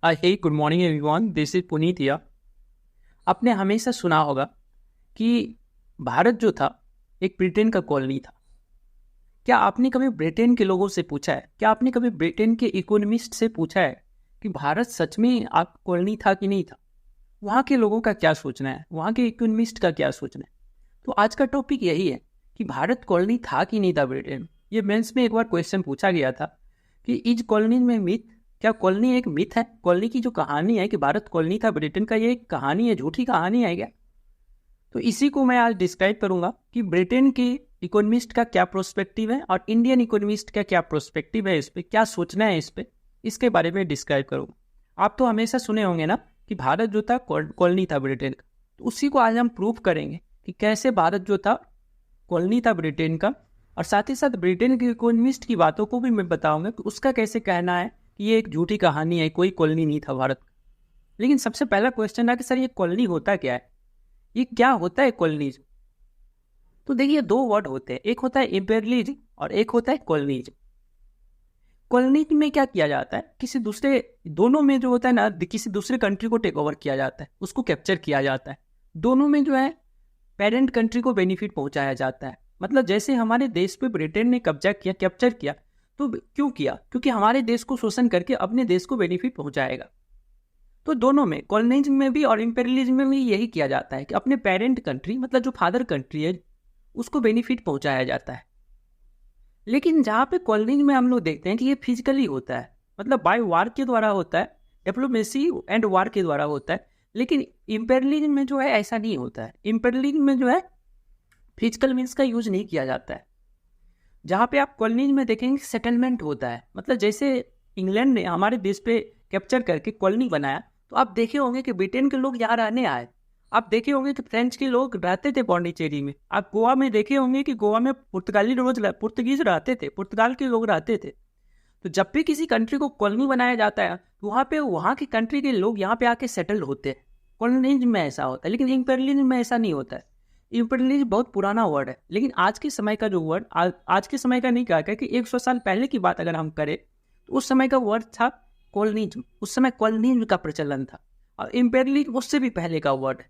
Hey good morning everyone, this is Puneet here. आपने हमेशा सुना होगा कि भारत जो था एक ब्रिटेन का कॉलोनी था। क्या आपने कभी ब्रिटेन के लोगों से पूछा है, क्या आपने कभी ब्रिटेन के इकोनॉमिस्ट से पूछा है कि भारत सच में आप कॉलोनी था कि नहीं था? वहाँ के लोगों का क्या सोचना है, वहाँ के इकोनॉमिस्ट का क्या सोचना है? तो आज का टॉपिक यही है कि भारत कॉलोनी था कि नहीं था ब्रिटेन। ये मेंस में एक बार क्वेश्चन पूछा गया था कि इज कॉलोनी में मिथ, क्या कॉलोनी एक मिथ है? कॉलोनी की जो कहानी है कि भारत कॉलोनी था ब्रिटेन का, ये एक कहानी है, झूठी कहानी है क्या? तो इसी को मैं आज डिस्क्राइब करूंगा कि ब्रिटेन के इकोनॉमिस्ट का क्या प्रोस्पेक्टिव है और इंडियन इकोनॉमिस्ट का क्या प्रोस्पेक्टिव है, इस पे क्या सोचना है, इस पे इसके बारे में डिस्क्राइब करूंगा। आप तो हमेशा सुने होंगे ना कि भारत जो था कॉलोनी था ब्रिटेन का, तो उसी को आज हम प्रूव करेंगे कि कैसे भारत जो था कॉलोनी था ब्रिटेन का। और साथ ही साथ ब्रिटेन के इकोनॉमिस्ट की बातों को भी मैं बताऊंगा कि उसका कैसे कहना है कि ये एक झूठी कहानी है, कोई कॉलोनी नहीं था भारत। लेकिन सबसे पहला क्वेश्चन है कि सर ये कॉलोनी होता क्या है, ये क्या होता है कॉलोनीज? तो देखिए, दो वर्ड होते हैं, एक होता है इम्पेरियलिज्म और एक होता है कॉलोनीज। कॉलोनी में क्या किया जाता है, किसी दूसरे, दोनों में जो होता है ना, किसी दूसरे कंट्री को टेक ओवर किया जाता है, उसको कैप्चर किया जाता है। दोनों में जो है पेरेंट कंट्री को बेनिफिट पहुंचाया जाता है। मतलब जैसे हमारे देश पे ब्रिटेन ने कब्जा किया, कैप्चर किया, तो क्यों किया? क्योंकि हमारे देश को शोषण करके अपने देश को बेनिफिट पहुंचाएगा। तो दोनों में, कॉलोनिज्म में भी और इंपेरियलिज्म में भी यही किया जाता है कि अपने पेरेंट कंट्री, मतलब जो फादर कंट्री है, उसको बेनिफिट पहुंचाया जाता है। लेकिन जहाँ पे कॉलोनिज्म में हम लोग देखते हैं कि ये फिजिकली होता है, मतलब बाय वार के द्वारा होता है, डिप्लोमेसी एंड वार के द्वारा होता है। लेकिन इंपेरियलिज्म में जो है ऐसा नहीं होता है। इंपेरियलिज्म में जो है फिजिकल मीन्स का यूज नहीं किया जाता है। जहाँ पे आप कॉलोनीज में देखेंगे सेटलमेंट होता है, मतलब जैसे इंग्लैंड ने हमारे देश पे कैप्चर करके कॉलोनी बनाया, तो आप देखे होंगे कि ब्रिटेन के लोग यहाँ रहने आए। आप देखे होंगे कि फ्रेंच के लोग रहते थे पौंडीचेरी में। आप गोवा में देखे होंगे कि गोवा में पुर्तगीज रहते थे, पुर्तगाल के लोग रहते थे। तो जब भी किसी कंट्री को कॉलोनी बनाया जाता है, तो वहाँ पे वहाँ की कंट्री के लोग यहाँ पे आके सेटल होते हैं। कॉलोनीज में ऐसा होता है, लेकिन इंपेरियलिज्म में ऐसा नहीं होता है। इंपेरियलिज्म बहुत पुराना वर्ड है, लेकिन आज के समय का जो वर्ड, आज के समय का नहीं कहा कि 100 साल पहले की बात अगर हम करें, तो उस समय का वर्ड था कॉलोनिज्म। उस समय कॉलोनिज्म का प्रचलन था। और इंपेरियलिज्म उससे भी पहले का वर्ड है।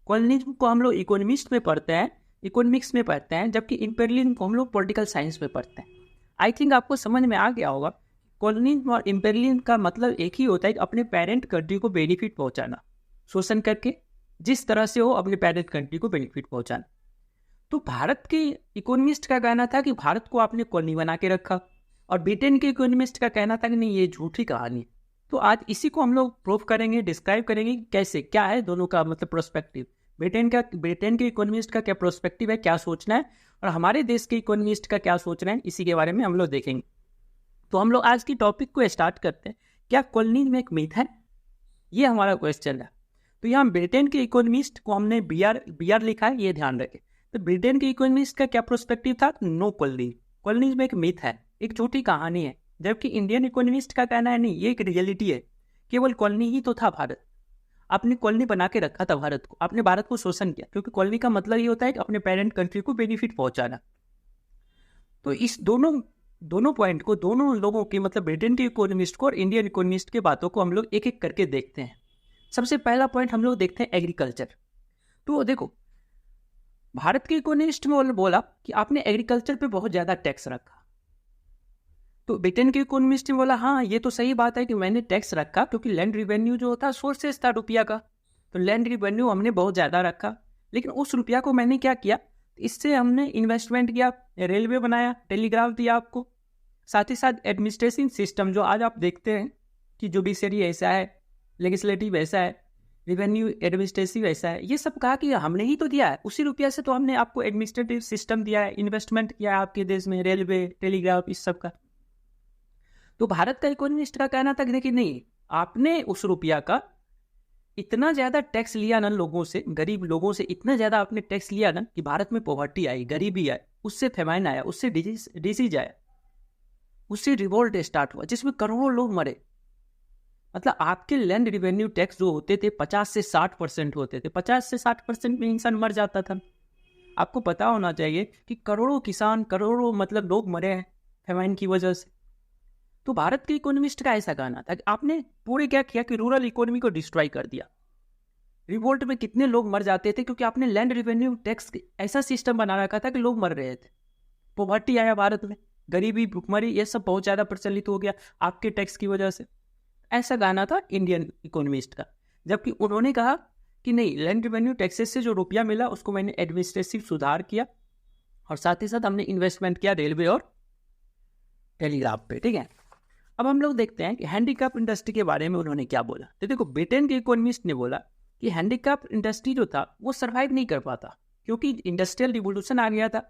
कॉलोनिज्म को हम लोग इकोनॉमिस्ट में पढ़ते हैं, इकोनॉमिक्स में पढ़ते हैं, जबकि इंपेरियलिज्म को हम लोग पॉलिटिकल साइंस में पढ़ते हैं। आई थिंक आपको समझ में आ गया होगा। कॉलोनिज्म और इंपेरियलिज्म का मतलब एक ही होता है कि अपने पेरेंट कंट्री को बेनिफिट पहुंचाना, शोषण करके, जिस तरह से हो अपने पेरेंट कंट्री को बेनिफिट पहुंचाना। तो भारत के इकोनॉमिस्ट का कहना था कि भारत को आपने कॉलोनी बना के रखा, और ब्रिटेन के इकोनॉमिस्ट का कहना था कि नहीं, ये झूठी कहानी है। तो आज इसी को हम लोग प्रूव करेंगे, डिस्क्राइब करेंगे कैसे, क्या है दोनों का मतलब प्रोस्पेक्टिव। ब्रिटेन के इकोनॉमिस्ट का क्या प्रोस्पेक्टिव है, क्या सोचना है, और हमारे देश के इकोनॉमिस्ट का क्या सोचना है, इसी के बारे में हम लोग देखेंगे। तो हम लोग आज की टॉपिक को स्टार्ट करते हैं। क्या कॉलोनी में एक मिथ है? ये हमारा क्वेश्चन है। तो यहाँ ब्रिटेन के इकोनॉमिस्ट को हमने बी आर लिखा है, ये ध्यान रखें। तो ब्रिटेन के इकोनॉमिस्ट का क्या प्रोस्पेक्टिव था? नो कॉलोनी, कॉलोनी में एक मिथ है, एक झूठी कहानी है। जबकि इंडियन इकोनॉमिस्ट का कहना है नहीं, ये एक रियलिटी है, केवल कॉलोनी ही तो था भारत। आपने कॉलोनी बना के रखा था भारत को, आपने भारत को शोषण किया, क्योंकि कॉलोनी का मतलब ये होता है कि अपने पेरेंट कंट्री को बेनिफिट पहुंचाना। तो इस दोनों पॉइंट को, दोनों लोगों की, मतलब ब्रिटेन के इकोनॉमिस्ट को और इंडियन इकोनॉमिस्ट की बातों को हम लोग एक एक करके देखते हैं। सबसे पहला पॉइंट हम लोग देखते हैं एग्रीकल्चर। तो देखो, भारत के इकोनॉमिस्ट में बोला कि आपने एग्रीकल्चर पे बहुत ज्यादा टैक्स रखा। तो ब्रिटेन के इकोनॉमिस्ट ने बोला हाँ, ये तो सही बात है कि मैंने टैक्स रखा, क्योंकि लैंड रिवेन्यू जो होता है सोर्सेस था रुपया का, तो लैंड रिवेन्यू हमने बहुत ज्यादा रखा। लेकिन उस रुपया को मैंने क्या किया, इससे हमने इन्वेस्टमेंट किया, रेलवे बनाया, टेलीग्राफ दिया आपको। साथ ही साथ एडमिनिस्ट्रेशन सिस्टम जो आज आप देखते हैं कि जुडिशरी ऐसा है, लेजिस्लेटिव ऐसा है, रेवेन्यू एडमिनिस्ट्रेटिव ऐसा है, ये सब कहा कि हमने ही तो दिया है, उसी रुपया से तो हमने आपको एडमिनिस्ट्रेटिव सिस्टम दिया है, इन्वेस्टमेंट किया है आपके देश में, रेलवे, टेलीग्राफ, इस सब का। तो भारत का इकोनॉमिस्ट का कहना था कि देखिए नहीं, आपने उस रुपया का इतना ज्यादा टैक्स लिया ना लोगों से, गरीब लोगों से इतना ज्यादा आपने टैक्स लिया ना कि भारत में पॉवर्टी आई, गरीबी आई, उससे फेमाइन आया, उससे डिजीज आया, उससे रिवोल्ट स्टार्ट हुआ, जिसमें करोड़ों लोग मरे। मतलब आपके लैंड रिवेन्यू टैक्स जो होते थे 50 से 60% होते थे, 50 से 60% में इंसान मर जाता था। आपको पता होना चाहिए कि करोड़ों किसान, करोड़ों मतलब लोग मरे हैं फेमाइन की वजह से। तो भारत के इकोनॉमिस्ट का ऐसा कहना था कि आपने पूरे क्या किया कि रूरल इकोनॉमी को डिस्ट्रॉय कर दिया। रिवोल्ट में कितने लोग मर जाते थे क्योंकि आपने लैंड रेवेन्यू टैक्स ऐसा सिस्टम बना रखा था कि लोग मर रहे थे। पॉवर्टी आया भारत में, गरीबी, भुखमरी, ये सब बहुत ज़्यादा प्रचलित हो गया आपके टैक्स की वजह से। ऐसा गाना था इंडियन इकोनॉमिस्ट का। जबकि उन्होंने कहा कि नहीं, लैंड रेवेन्यू टैक्सेस से जो रुपया मिला उसको मैंने एडमिनिस्ट्रेटिव सुधार किया और साथ ही साथ हमने इन्वेस्टमेंट किया रेलवे और टेलीग्राफ पे। ठीक है, अब हम लोग देखते हैं कि हैंडीक्राफ्ट इंडस्ट्री के बारे में उन्होंने क्या बोला। तो देखो, ब्रिटेन के इकोनॉमिस्ट ने बोला कि हैंडीक्राफ्ट इंडस्ट्री जो था वो सर्वाइव नहीं कर पाता क्योंकि इंडस्ट्रियल रिवोल्यूशन आ गया था।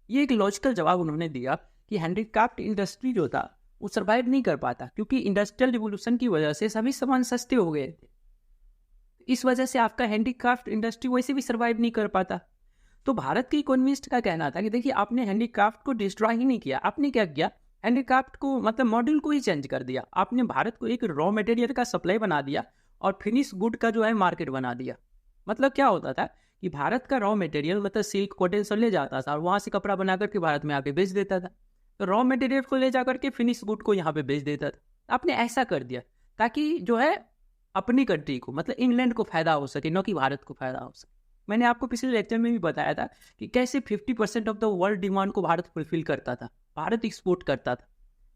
ये एक लॉजिकल जवाब उन्होंने दिया कि हैंडीक्राफ्ट इंडस्ट्री जो था वो सर्वाइव नहीं कर पाता क्योंकि इंडस्ट्रियल रिवोल्यूशन की वजह से सभी सामान सस्ते हो गए थे। इस वजह से आपका हैंडीक्राफ्ट इंडस्ट्री वैसे भी सर्वाइव नहीं कर पाता। तो भारत के इकोनॉमिस्ट का कहना था कि देखिए, आपने हैंडीक्राफ्ट को डिस्ट्रॉय ही नहीं किया, आपने क्या किया, हैंडीक्राफ्ट को मतलब मॉड्यूल को ही चेंज कर दिया। आपने भारत को एक रॉ मटेरियल का सप्लाई बना दिया और फिनिश गुड का जो है मार्केट बना दिया। मतलब क्या होता था कि भारत का रॉ मटेरियल मतलब सिल्क, कॉटन सब ले जाता था और वहाँ से कपड़ा बना करके भारत में आके बेच देता था। तो रॉ मटेरियल को ले जा करके फिनिश गुड को यहाँ पे बेच देता था। आपने ऐसा कर दिया ताकि जो है अपनी कंट्री को मतलब इंग्लैंड को फायदा हो सके, न कि भारत को फायदा हो सके। मैंने आपको पिछले लेक्चर में भी बताया था कि कैसे 50% ऑफ द वर्ल्ड डिमांड को भारत फुलफिल करता था, भारत एक्सपोर्ट करता था।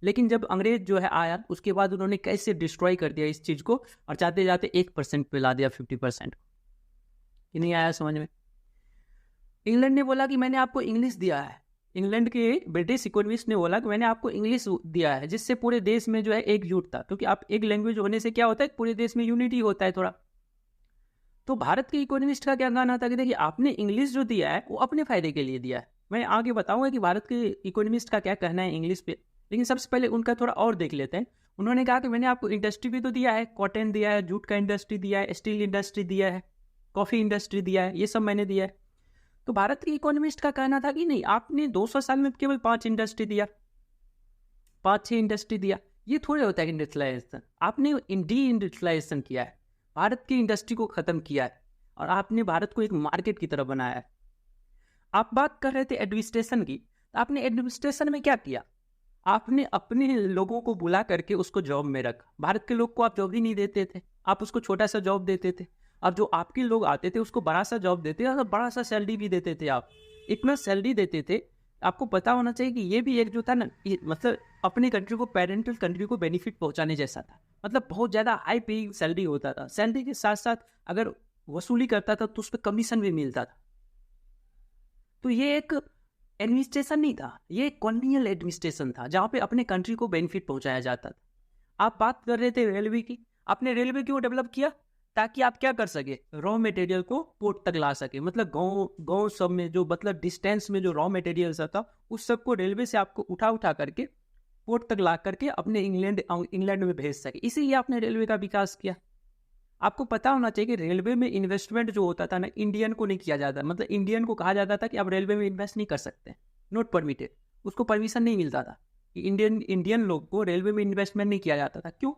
लेकिन जब अंग्रेज जो है आया उसके बाद उन्होंने कैसे डिस्ट्रॉय कर दिया इस चीज़ को और जाते जाते 1% पे ला दिया 50% कि नहीं आया समझ में। इंग्लैंड ने बोला कि मैंने आपको इंग्लिश दिया है, इंग्लैंड के ब्रिटिश इकोनॉमिस्ट ने बोला कि मैंने आपको इंग्लिश दिया है जिससे पूरे देश में जो है एकजुट था, क्योंकि आप एक लैंग्वेज होने से क्या होता है पूरे देश में यूनिटी होता है थोड़ा। तो भारत के इकोनॉमिस्ट का क्या कहना था कि देखिए, आपने इंग्लिश जो दिया है वो अपने फायदे के लिए दिया है। मैं आगे बताऊंगा कि भारत के इकोनॉमिस्ट का क्या कहना है इंग्लिश पे, लेकिन सबसे पहले उनका थोड़ा और देख लेते हैं। उन्होंने कहा कि मैंने आपको इंडस्ट्री भी तो दिया है, कॉटन दिया है, जूट का इंडस्ट्री दिया है, स्टील इंडस्ट्री दिया है, कॉफ़ी इंडस्ट्री दिया है, ये सब मैंने दिया है। तो भारत के इकोनॉमिस्ट का कहना था कि नहीं, आपने 200 साल में केवल 5 इंडस्ट्री दिया, 5-6 इंडस्ट्री दिया, ये थोड़े होता है इंडस्ट्रियलाइजेशन। आपने डी इंडस्ट्रियलाइजेशन किया है, भारत की इंडस्ट्री को ख़त्म किया है और आपने भारत को एक मार्केट की तरफ बनाया है। आप बात कर रहे थे एडमिनिस्ट्रेशन की, तो आपने एडमिनिस्ट्रेशन में क्या किया, आपने अपने लोगों को बुला करके उसको जॉब में रखा। भारत के लोग को आप जॉब ही नहीं देते थे, आप उसको छोटा सा जॉब देते थे। अब जो आपके लोग आते थे उसको बड़ा सा जॉब देते और बड़ा सा सैलरी भी देते थे। आप इतना सैलरी देते थे, आपको पता होना चाहिए कि ये भी एक जो था ना, मतलब अपनी कंट्री को, पेरेंटल कंट्री को बेनिफिट पहुंचाने जैसा था। मतलब बहुत ज़्यादा हाई पेइंग सैलरी होता था। सैलरी के साथ साथ अगर वसूली करता था तो उस पर कमीशन भी मिलता था। तो ये एक एडमिनिस्ट्रेशन नहीं था, ये एक कॉलोनियल एडमिनिस्ट्रेशन था जहाँ पे अपने कंट्री को बेनिफिट पहुंचाया जाता था। आप बात कर रहे थे रेलवे की, आपने रेलवे क्यों डेवलप किया, ताकि आप क्या कर सके, रॉ मटेरियल को पोर्ट तक ला सके। मतलब गाँव सब में जो मतलब डिस्टेंस में जो रॉ मटेरियल था उस सब को रेलवे से आपको उठा करके पोर्ट तक ला करके अपने इंग्लैंड में भेज सके। इसीलिए आपने रेलवे का विकास किया। आपको पता होना चाहिए कि रेलवे में इन्वेस्टमेंट जो होता था ना, इंडियन को नहीं किया जाता। मतलब इंडियन को कहा जाता था कि आप रेलवे में इन्वेस्ट नहीं कर सकते, नॉट परमिटेड, उसको परमिशन नहीं मिलता था कि इंडियन लोग को रेलवे में इन्वेस्टमेंट नहीं किया जाता था। क्यों?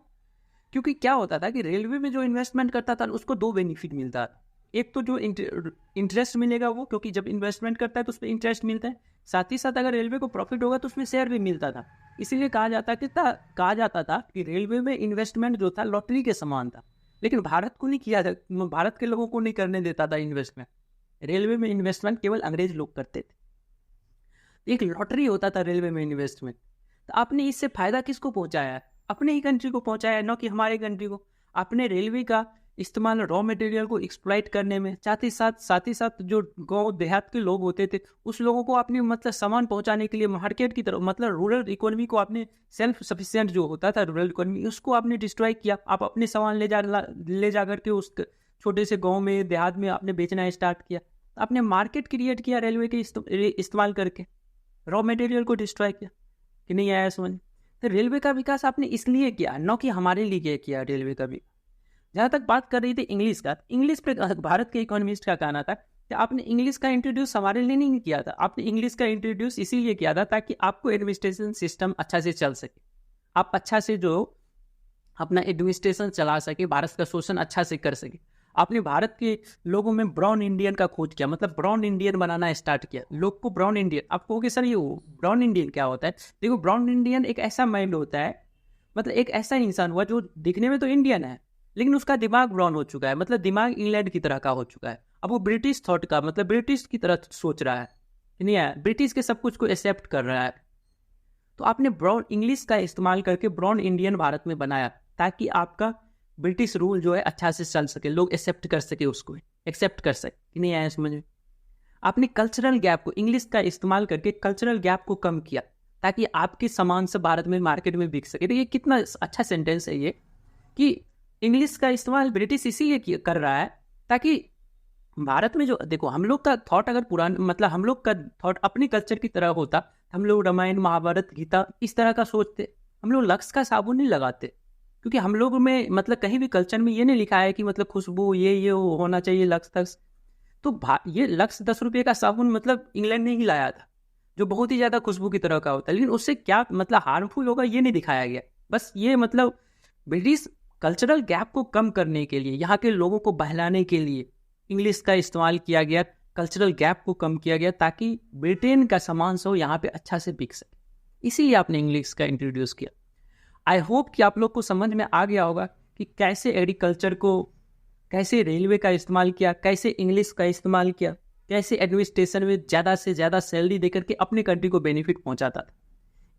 क्योंकि क्या होता था कि रेलवे में जो इन्वेस्टमेंट करता था उसको 2 बेनिफिट मिलता था। एक तो जो इंटरेस्ट मिलेगा वो, क्योंकि जब इन्वेस्टमेंट करता है तो उस पर इंटरेस्ट मिलता है, साथ ही साथ अगर रेलवे को प्रॉफिट होगा तो उसमें शेयर भी मिलता था। इसीलिए कहा जाता था कि रेलवे में इन्वेस्टमेंट जो था लॉटरी के समान था। लेकिन भारत को नहीं किया था, भारत के लोगों को नहीं करने देता था इन्वेस्टमेंट। रेलवे में इन्वेस्टमेंट केवल अंग्रेज लोग करते थे। एक लॉटरी होता था रेलवे में इन्वेस्टमेंट। तो आपने इससे फायदा किसको पहुंचाया है, अपने ही कंट्री को पहुंचाया है, न कि हमारे कंट्री को। आपने रेलवे का इस्तेमाल रॉ मटेरियल को एक्सप्लॉइट करने में, साथ ही साथ जो गांव देहात के लोग होते थे उस लोगों को आपने मतलब सामान पहुंचाने के लिए मार्केट की तरफ, मतलब रूरल इकोनॉमी को आपने, सेल्फ सफिशिएंट जो होता था रूरल इकोनॉमी, उसको आपने डिस्ट्रॉय किया। आप अपने सामान ले जा करके उस छोटे से गाँव में, देहात में आपने बेचना स्टार्ट किया। आपने मार्केट क्रिएट किया रेलवे के इस्तेमाल करके, रॉ मटेरियल को डिस्ट्रॉय किया। कि नहीं आया समझ? तो रेलवे का विकास आपने इसलिए किया, न कि हमारे लिए किया रेलवे का भी। जहाँ तक बात कर रही थी इंग्लिश का, इंग्लिश पे भारत के इकोनॉमिस्ट का कहना था कि आपने इंग्लिश का इंट्रोड्यूस हमारे लिए नहीं किया था, आपने इंग्लिश का इंट्रोड्यूस इसीलिए किया था ताकि आपको एडमिनिस्ट्रेशन सिस्टम अच्छा से चल सके, आप अच्छा से जो अपना एडमिनिस्ट्रेशन चला सके, भारत का शोषण अच्छा से कर सके। आपने भारत के लोगों में ब्राउन इंडियन का खोज किया, मतलब ब्राउन इंडियन बनाना स्टार्ट किया। लोग को ब्राउन इंडियन, आप कहोगे सर ये ब्राउन इंडियन क्या होता है? देखो, ब्राउन इंडियन एक ऐसा माइंड होता है मतलब एक ऐसा इंसान हुआ जो दिखने में तो इंडियन है, लेकिन उसका दिमाग ब्राउन हो चुका है, मतलब दिमाग इंग्लैंड की तरह का हो चुका है। अब वो ब्रिटिश थॉट का, मतलब ब्रिटिश की तरह सोच रहा है, नहीं है, ब्रिटिश के सब कुछ को एक्सेप्ट कर रहा है। तो आपने ब्राउन इंग्लिश का इस्तेमाल करके ब्राउन इंडियन भारत में बनाया, ताकि आपका ब्रिटिश रूल जो है अच्छा से चल सके, लोग एक्सेप्ट कर सके, उसको एक्सेप्ट कर सके, नहीं आया समझ में। आपने कल्चरल गैप को, इंग्लिश का इस्तेमाल करके कल्चरल गैप को कम किया, ताकि आपके सामान से भारत में मार्केट में बिक सके। तो ये कितना अच्छा सेंटेंस है ये, कि इंग्लिश का इस्तेमाल ब्रिटिश इसीलिए कर रहा है ताकि भारत में जो, देखो हम लोग का थॉट अगर पुराना, मतलब हम लोग का थॉट अपने कल्चर की तरह होता, हम लोग रामायण महाभारत गीता इस तरह का सोचते। हम लोग लक्स का साबुन नहीं लगाते, क्योंकि हम लोग में मतलब कहीं भी कल्चर में ये नहीं लिखा है कि मतलब खुशबू ये होना चाहिए लक्स तक। तो ये लक्स 10 रुपये का साबुन मतलब इंग्लैंड ने ही लाया था, जो बहुत ही ज़्यादा खुशबू की तरह का होता है, लेकिन उससे क्या मतलब हार्मफुल होगा ये नहीं दिखाया गया। बस ये मतलब ब्रिटिश कल्चरल गैप को कम करने के लिए, यहाँ के लोगों को बहलाने के लिए इंग्लिश का इस्तेमाल किया गया, कल्चरल गैप को कम किया गया, ताकि ब्रिटेन का सामान सब यहाँ पे अच्छा से बिक सके। इसीलिए आपने इंग्लिश का इंट्रोड्यूस किया। आई होप कि आप लोग को समझ में आ गया होगा कि कैसे एग्रीकल्चर को, कैसे रेलवे का इस्तेमाल किया, कैसे इंग्लिश का इस्तेमाल किया, कैसे एडमिनिस्ट्रेशन में ज़्यादा से ज़्यादा सैलरी देकर के अपने कंट्री को बेनिफिट पहुंचाता था।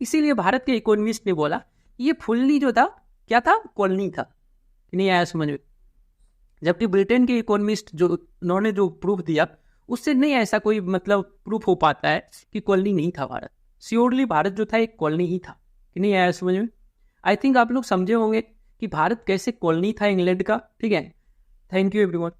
इसीलिए भारत के इकोनॉमिस्ट ने बोला ये फुल्ली जो था क्या था, कॉलोनी था, नहीं आया समझ में। जबकि ब्रिटेन के इकोनॉमिस्ट जो उन्होंने जो प्रूफ दिया, उससे नहीं ऐसा कोई मतलब प्रूफ हो पाता है कि कॉलोनी नहीं था भारत। श्योरली भारत जो था एक कॉलोनी ही था, कि नहीं आया समझ में। आई थिंक आप लोग समझे होंगे कि भारत कैसे कॉलोनी था इंग्लैंड का। ठीक है, थैंक यू एवरीवन।